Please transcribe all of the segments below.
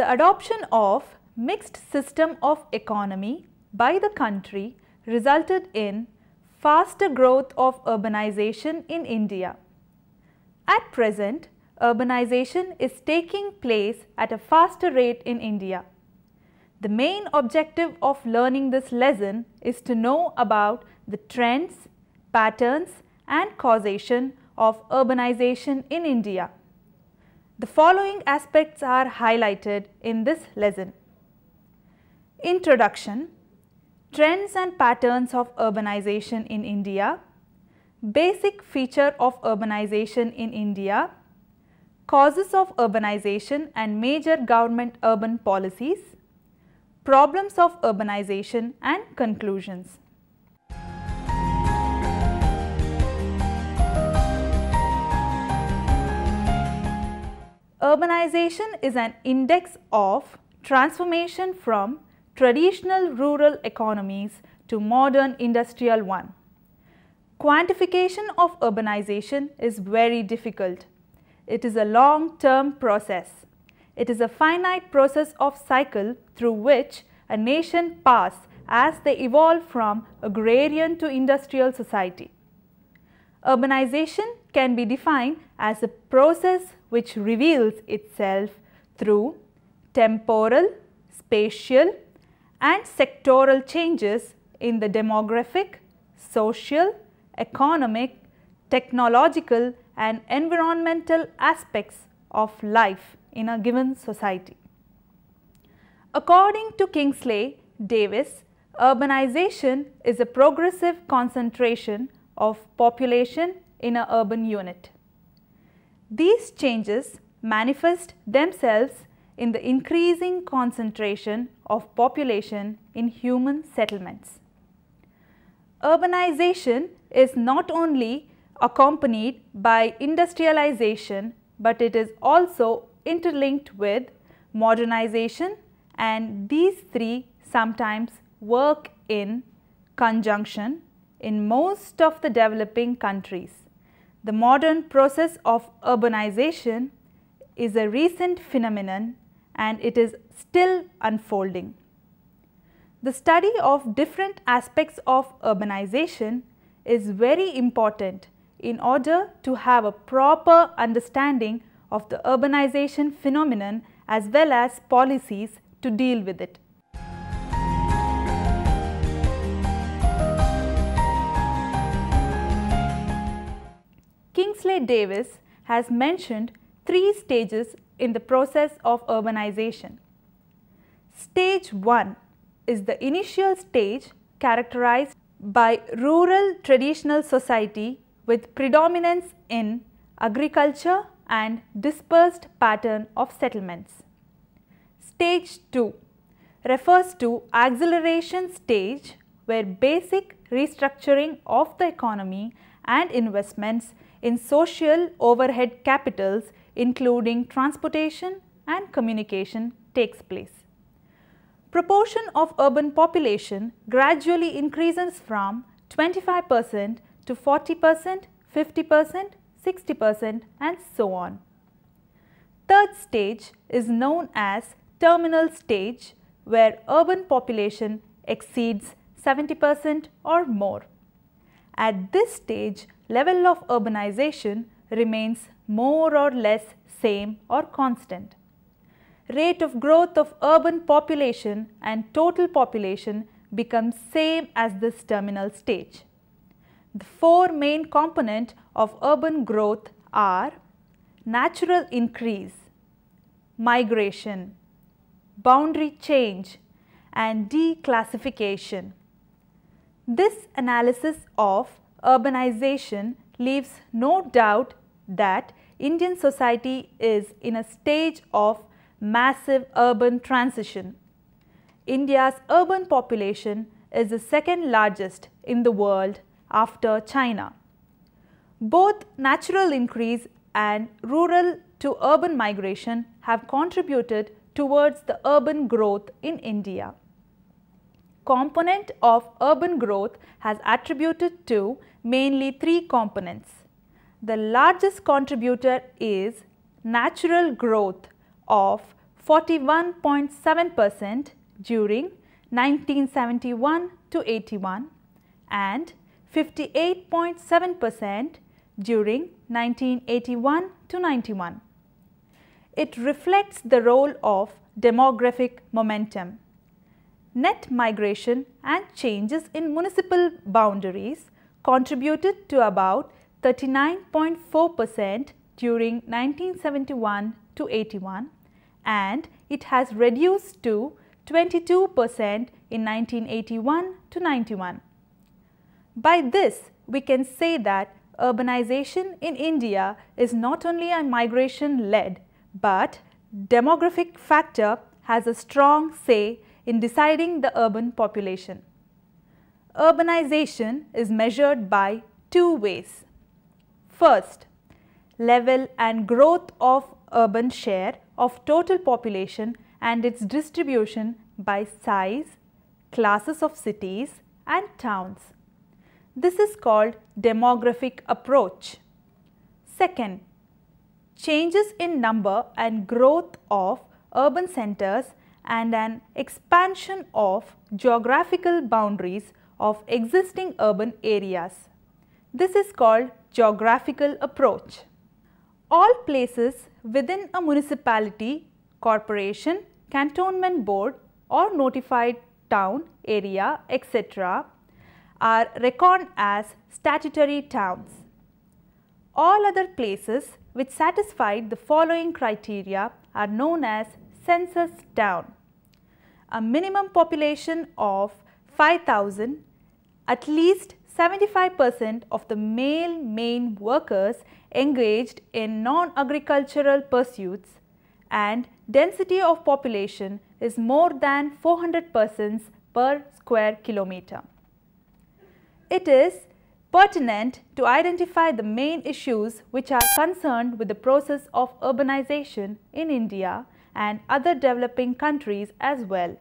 The adoption of mixed system of economy by the country resulted in faster growth of urbanization in India. At present, urbanization is taking place at a faster rate in India. The main objective of learning this lesson is to know about the trends, patterns and causation of urbanization in India. The following aspects are highlighted in this lesson. Introduction, trends and patterns of urbanization in India, basic feature of urbanization in India, causes of urbanization and major government urban policies, problems of urbanization and conclusions. Urbanization is an index of transformation from traditional rural economies to modern industrial one. Quantification of urbanization is very difficult. It is a long-term process. It is a finite process of cycle through which a nation passes as they evolve from agrarian to industrial society. Urbanization can be defined as a process which reveals itself through temporal, spatial and sectoral changes in the demographic, social, economic, technological and environmental aspects of life in a given society. According to Kingsley Davis, urbanization is a progressive concentration of population in an urban unit. These changes manifest themselves in the increasing concentration of population in human settlements. Urbanization is not only accompanied by industrialization, but it is also interlinked with modernization, and these three sometimes work in conjunction in most of the developing countries. The modern process of urbanization is a recent phenomenon and it is still unfolding. The study of different aspects of urbanization is very important in order to have a proper understanding of the urbanization phenomenon as well as policies to deal with it. Kingsley Davis has mentioned 3 stages in the process of urbanization. Stage 1 is the initial stage characterized by rural traditional society with predominance in agriculture and dispersed pattern of settlements. Stage 2 refers to acceleration stage where basic restructuring of the economy and investments in social overhead capitals including transportation and communication takes place. Proportion of urban population gradually increases from 25% to 40%, 50%, 60% and so on. Third stage is known as terminal stage where urban population exceeds 70% or more. At this stage, level of urbanization remains more or less same or constant. Rate of growth of urban population and total population becomes same as this terminal stage. The 4 main components of urban growth are natural increase, migration, boundary change and declassification. This analysis of urbanization leaves no doubt that Indian society is in a stage of massive urban transition. India's urban population is the second largest in the world after China. Both natural increase and rural to urban migration have contributed towards the urban growth in India. Component of urban growth has attributed to mainly 3 components. The largest contributor is natural growth of 41.7% during 1971 to 81 and 58.7% during 1981 to 91. It reflects the role of demographic momentum. Net migration and changes in municipal boundaries contributed to about 39.4% during 1971 to 81 and it has reduced to 22% in 1981 to 91. By this, we can say that urbanization in India is not only a migration-led, but demographic factor has a strong say in deciding the urban population. Urbanization is measured by two ways. First, level and growth of urban share of total population and its distribution by size, classes of cities and towns. This is called demographic approach. Second, changes in number and growth of urban centers and an expansion of geographical boundaries of existing urban areas. This is called geographical approach. All places within a municipality, corporation, cantonment board or notified town area, etc. are reckoned as statutory towns. All other places which satisfy the following criteria are known as census town. A minimum population of 5,000, at least 75% of the male main workers engaged in non-agricultural pursuits and density of population is more than 400 persons per square kilometer. It is pertinent to identify the main issues which are concerned with the process of urbanization in India and other developing countries as well.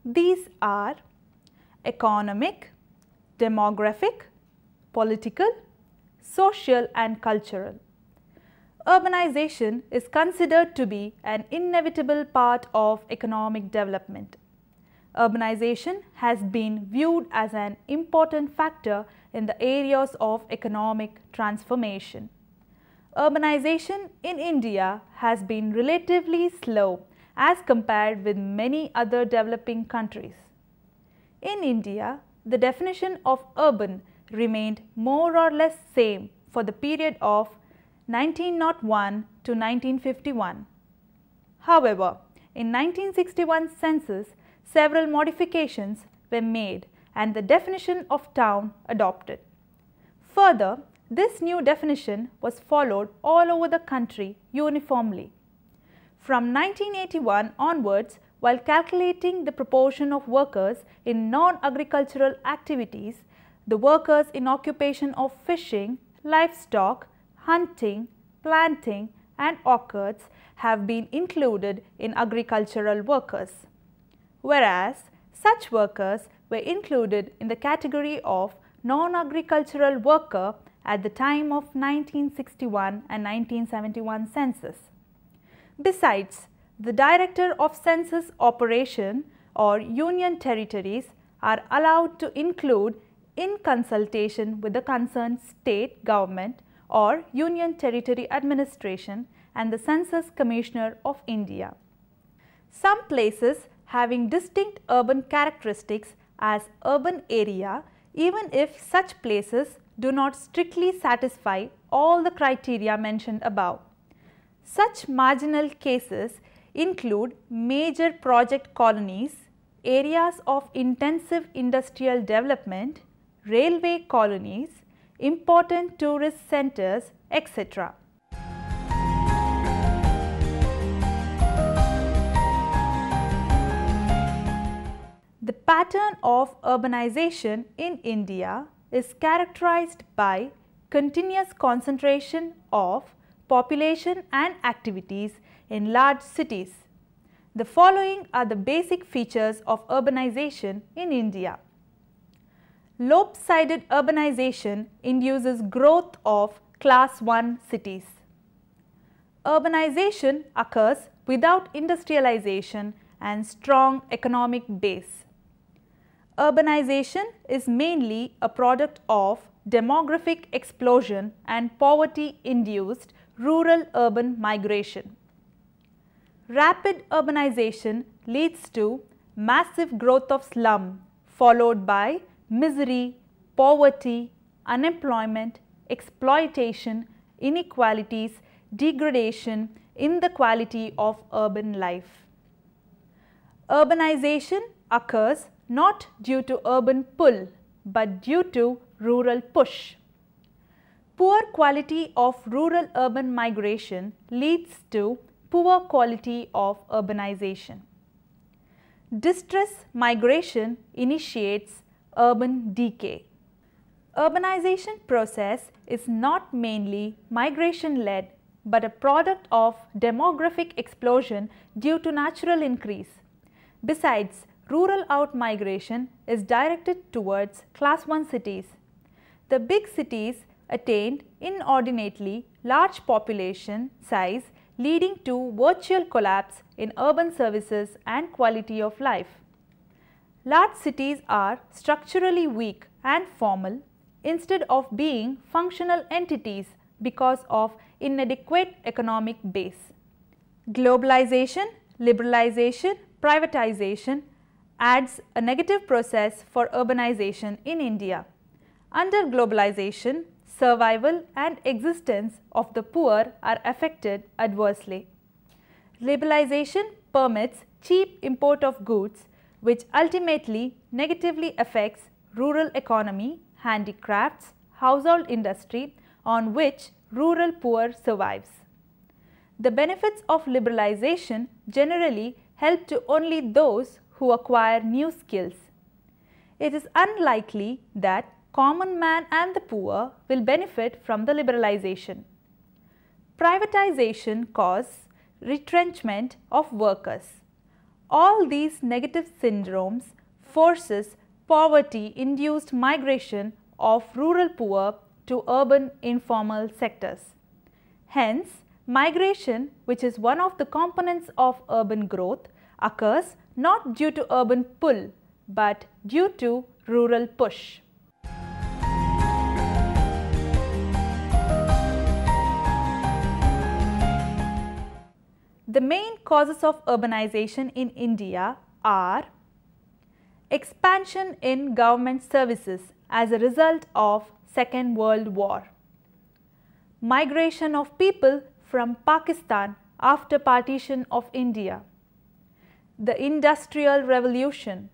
These are economic, demographic, political, social and cultural. Urbanization is considered to be an inevitable part of economic development. Urbanization has been viewed as an important factor in the areas of economic transformation. Urbanization in India has been relatively slow as compared with many other developing countries. In India, the definition of urban remained more or less same for the period of 1901 to 1951. However, in 1961 census, several modifications were made and the definition of town adopted. Further, this new definition was followed all over the country uniformly. From 1981 onwards, while calculating the proportion of workers in non-agricultural activities, the workers in occupation of fishing, livestock, hunting, planting and orchards have been included in agricultural workers, whereas such workers were included in the category of non-agricultural worker at the time of 1961 and 1971 census. Besides, the Director of Census Operation or Union Territories are allowed to include in consultation with the concerned state government or Union Territory Administration and the Census Commissioner of India. Some places having distinct urban characteristics as urban area, even if such places do not strictly satisfy all the criteria mentioned above. Such marginal cases include major project colonies, areas of intensive industrial development, railway colonies, important tourist centers, etc. The pattern of urbanization in India is characterized by continuous concentration of population and activities in large cities. The following are the basic features of urbanization in India. Lopsided urbanization induces growth of class 1 cities. Urbanization occurs without industrialization and strong economic base. Urbanization is mainly a product of demographic explosion and poverty-induced rural-urban migration. Rapid urbanization leads to massive growth of slum, followed by misery, poverty, unemployment, exploitation, inequalities, degradation in the quality of urban life. Urbanization occurs not due to urban pull, but due to rural push. Poor quality of rural-urban migration leads to poor quality of urbanization. Distress migration initiates urban decay. Urbanization process is not mainly migration-led, but a product of demographic explosion due to natural increase. Besides, rural out-migration is directed towards Class 1 cities. The big cities attained inordinately large population size, leading to virtual collapse in urban services and quality of life. Large cities are structurally weak and formal instead of being functional entities because of inadequate economic base. Globalization, liberalization, privatization adds a negative process for urbanization in India. Under globalization, survival and existence of the poor are affected adversely. Liberalization permits cheap import of goods, which ultimately negatively affects rural economy, handicrafts, household industry on which rural poor survives. The benefits of liberalization generally help to only those who acquire new skills. It is unlikely that common man and the poor will benefit from the liberalization. Privatization causes retrenchment of workers. All these negative syndromes forces poverty-induced migration of rural poor to urban informal sectors. Hence, migration, which is one of the components of urban growth, occurs not due to urban pull, but due to rural push. The main causes of urbanization in India are expansion in government services as a result of Second World War, migration of people from Pakistan after partition of India, the Industrial Revolution,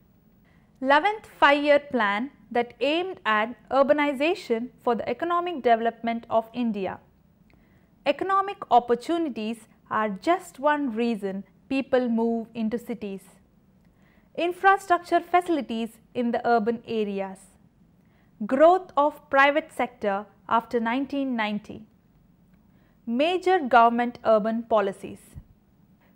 11th Five-Year Plan that aimed at urbanization for the economic development of India. Economic opportunities are just one reason people move into cities. Infrastructure facilities in the urban areas. Growth of private sector after 1990. Major government urban policies.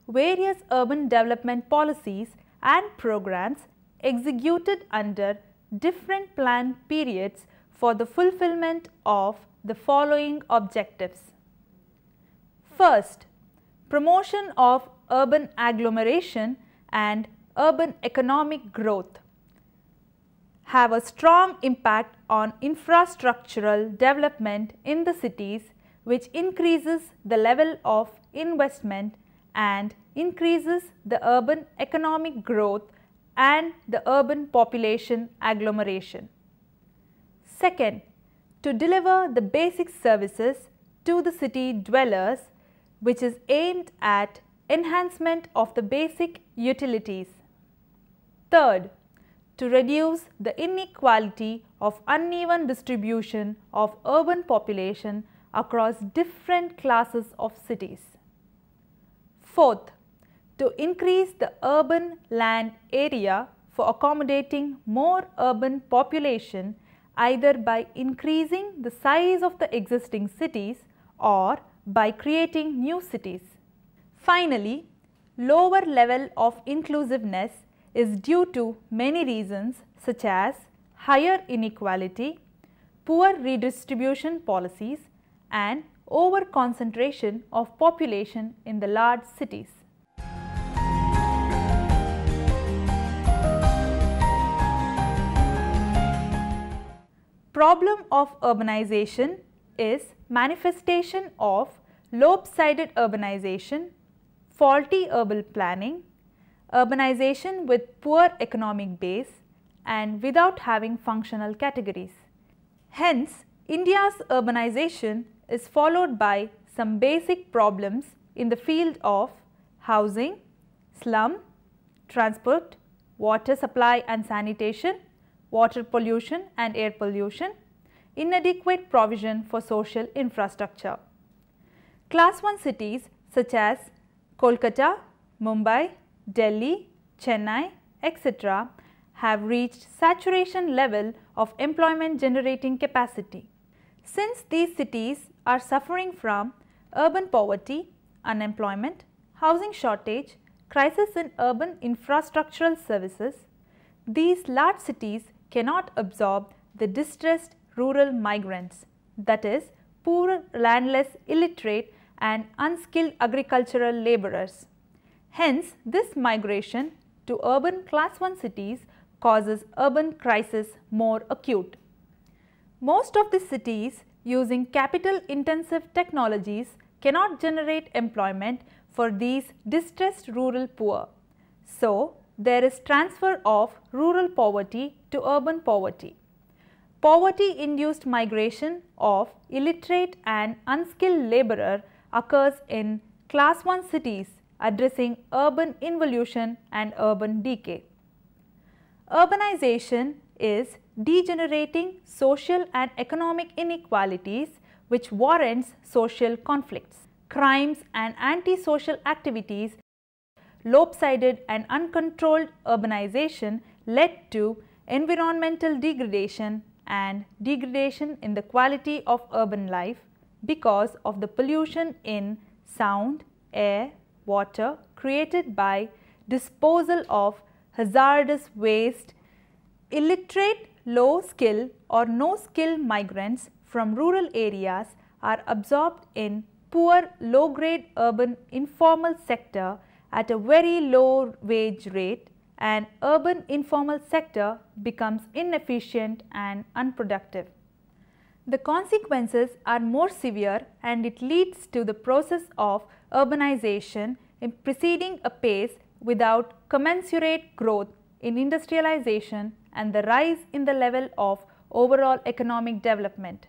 Various urban development policies and programs executed under different plan periods for the fulfillment of the following objectives. First, promotion of urban agglomeration and urban economic growth have a strong impact on infrastructural development in the cities, which increases the level of investment and increases the urban economic growth and the urban population agglomeration. Second, to deliver the basic services to the city dwellers, which is aimed at enhancement of the basic utilities. Third, to reduce the inequality of uneven distribution of urban population across different classes of cities. Fourth, to increase the urban land area for accommodating more urban population, either by increasing the size of the existing cities or by creating new cities. Finally, lower level of inclusiveness is due to many reasons such as higher inequality, poor redistribution policies and over concentration of population in the large cities. problem of urbanization is manifestation of lopsided urbanization, faulty urban planning, urbanization with poor economic base and without having functional categories. Hence, India's urbanization is followed by some basic problems in the field of housing, slum, transport, water supply and sanitation, water pollution and air pollution, inadequate provision for social infrastructure. Class 1 cities such as Kolkata, Mumbai, Delhi, Chennai, etc. have reached saturation level of employment generating capacity. Since these cities are suffering from urban poverty, unemployment, housing shortage, crisis in urban infrastructural services, these large cities cannot absorb the distressed rural migrants, that is, poor, landless, illiterate and unskilled agricultural labourers. Hence, this migration to urban class 1 cities causes urban crisis more acute. Most of the cities using capital intensive technologies cannot generate employment for these distressed rural poor. So, there is transfer of rural poverty to urban poverty. Poverty induced migration of illiterate and unskilled labourer occurs in class 1 cities, addressing urban involution and urban decay. Urbanization is degenerating social and economic inequalities which warrants social conflicts. Crimes and anti-social activities, lopsided and uncontrolled urbanization led to environmental degradation and degradation in the quality of urban life because of the pollution in sound, air, water created by disposal of hazardous waste. Illiterate, low skill or no skill migrants from rural areas are absorbed in poor low grade urban informal sector at a very low wage rate, and urban informal sector becomes inefficient and unproductive. The consequences are more severe and it leads to the process of urbanization in proceeding apace without commensurate growth in industrialization and the rise in the level of overall economic development.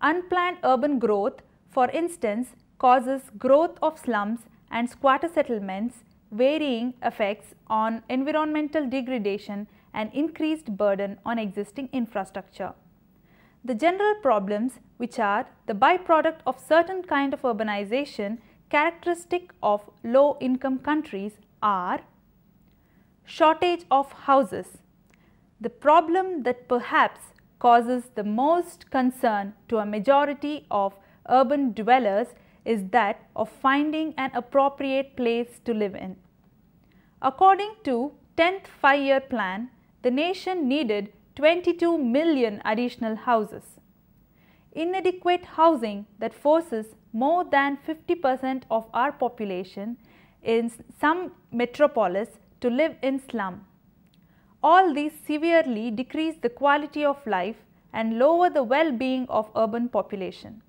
Unplanned urban growth, for instance, causes growth of slums and squatter settlements, varying effects on environmental degradation and increased burden on existing infrastructure. The general problems which are the byproduct of certain kind of urbanization characteristic of low income countries are shortage of houses. The problem that perhaps causes the most concern to a majority of urban dwellers is that of finding an appropriate place to live in. According to 10th 5-year plan, the nation needed 22 million additional houses. Inadequate housing that forces more than 50% of our population in some metropolis to live in slum. All these severely decrease the quality of life and lower the well-being of urban population.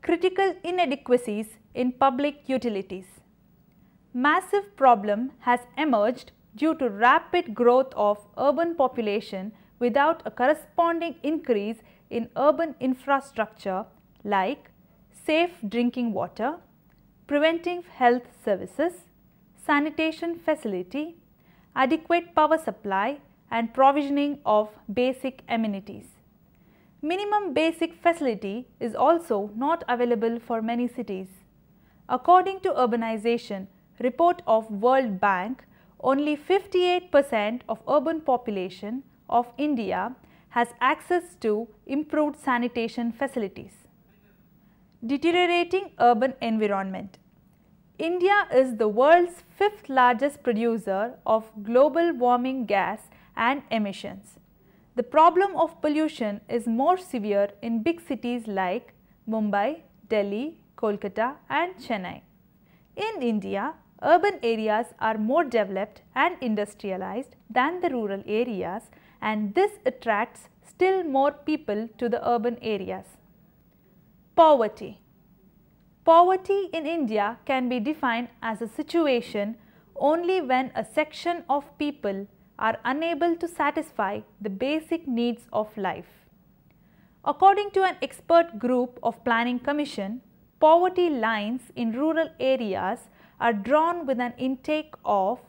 Critical inadequacies in public utilities. Massive problem has emerged due to rapid growth of urban population without a corresponding increase in urban infrastructure like safe drinking water, preventive health services, sanitation facility, adequate power supply and provisioning of basic amenities. Minimum basic facility is also not available for many cities. According to Urbanization report of World Bank, only 58% of urban population of India has access to improved sanitation facilities. Deteriorating urban environment. India is the world's 5th largest producer of global warming gas and emissions. The problem of pollution is more severe in big cities like Mumbai, Delhi, Kolkata and Chennai. In India, urban areas are more developed and industrialized than the rural areas, and this attracts still more people to the urban areas. Poverty. Poverty in India can be defined as a situation only when a section of people are unable to satisfy the basic needs of life. According to an expert group of Planning Commission, poverty lines in rural areas are drawn with an intake of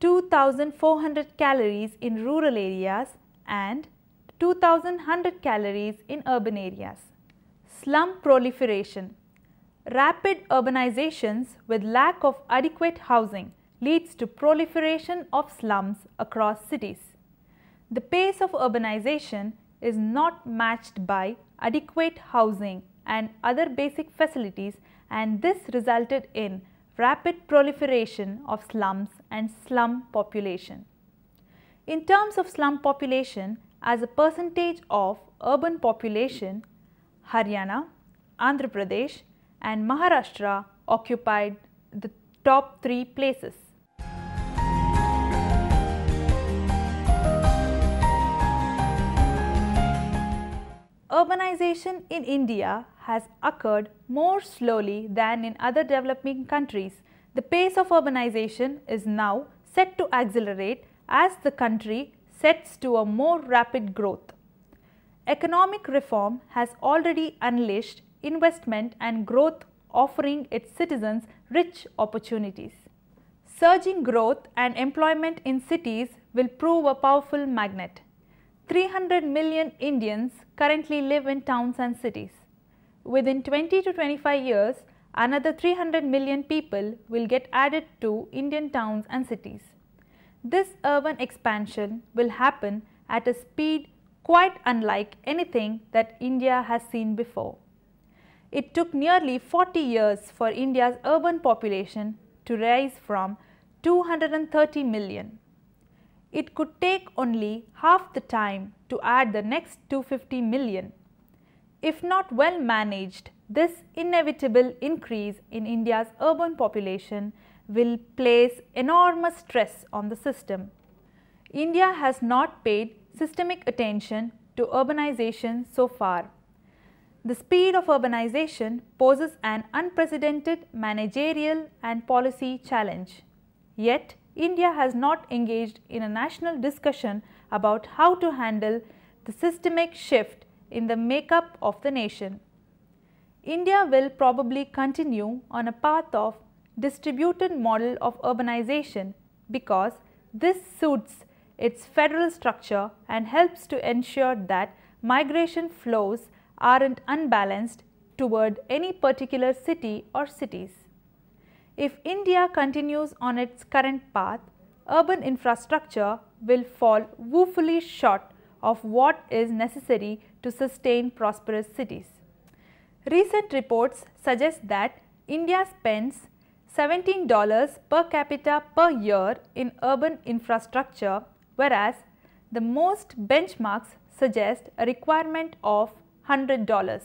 2,400 calories in rural areas and 2,100 calories in urban areas. Slum proliferation. Rapid urbanizations with lack of adequate housing leads to proliferation of slums across cities. The pace of urbanization is not matched by adequate housing and other basic facilities, and this resulted in rapid proliferation of slums and slum population. In terms of slum population as a percentage of urban population, Haryana, Andhra Pradesh and Maharashtra occupied the top 3 places. Urbanization in India has occurred more slowly than in other developing countries. The pace of urbanization is now set to accelerate as the country sets to a more rapid growth. Economic reform has already unleashed investment and growth, offering its citizens rich opportunities. Surging growth and employment in cities will prove a powerful magnet. 300 million Indians currently live in towns and cities. Within 20 to 25 years, another 300 million people will get added to Indian towns and cities. This urban expansion will happen at a speed quite unlike anything that India has seen before. It took nearly 40 years for India's urban population to rise from 230 million. It could take only half the time to add the next 250 million. If not well managed, this inevitable increase in India's urban population will place enormous stress on the system. India has not paid systemic attention to urbanization so far. The speed of urbanization poses an unprecedented managerial and policy challenge. Yet, India has not engaged in a national discussion about how to handle the systemic shift in the makeup of the nation. India will probably continue on a path of distributed model of urbanization because this suits its federal structure and helps to ensure that migration flows aren't unbalanced toward any particular city or cities. If India continues on its current path, urban infrastructure will fall woefully short of what is necessary to sustain prosperous cities. Recent reports suggest that India spends $17 per capita per year in urban infrastructure, whereas the most benchmarks suggest a requirement of $100.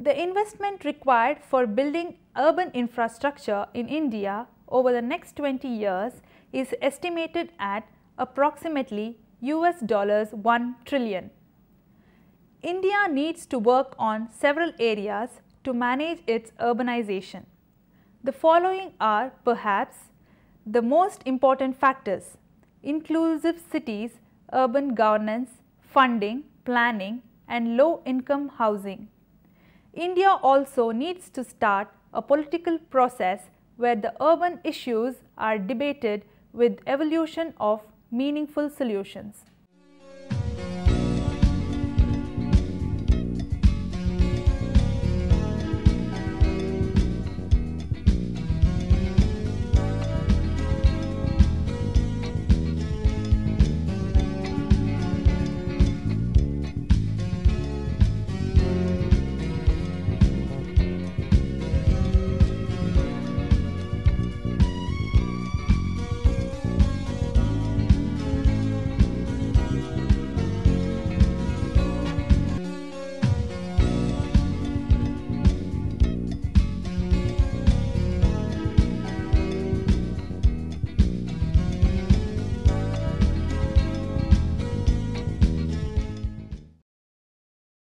The investment required for building urban infrastructure in India over the next 20 years is estimated at approximately $1 trillion. India needs to work on several areas to manage its urbanization. The following are perhaps the most important factors: inclusive cities, urban governance, funding, planning, and low-income housing. India also needs to start a political process where the urban issues are debated with evolution of meaningful solutions.